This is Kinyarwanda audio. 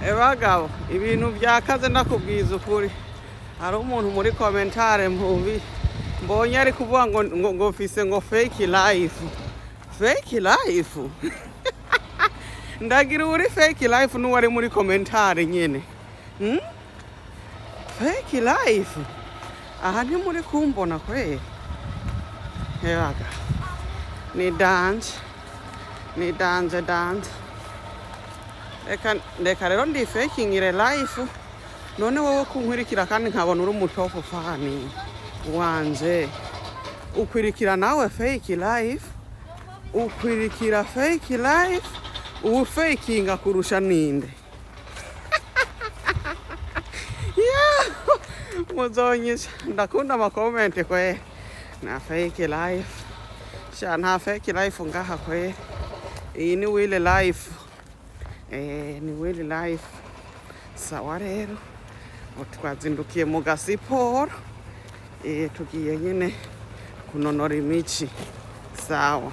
Bagabo ibintu byakaze ndakubwiza ukuri. Hari umuntu muri commentare mbonye ari kuvuga ngo mfise ngo fake life. Fake life? Ndagira uri fake life n'uwari muri commentare nyene. Fake life? Aha ni muri kumbona kweli. Baga. Ni dance. Reka rero ndi faking ire life. None wowe kunkwirikira kandi nkabona uri umutofu fani wanje. Ukwirikira nawe fake life. Ukwirikira fake life. Fakinga kurusha ninde. Muzonyesha ndakunda amakomenti kwe na fake life. Nta fake life ngaha kwe. Iyi ni real life. Ni real life. Sawa rero twazindukiye mu gasiporo tugiye nyine kunonora imici. Sawa.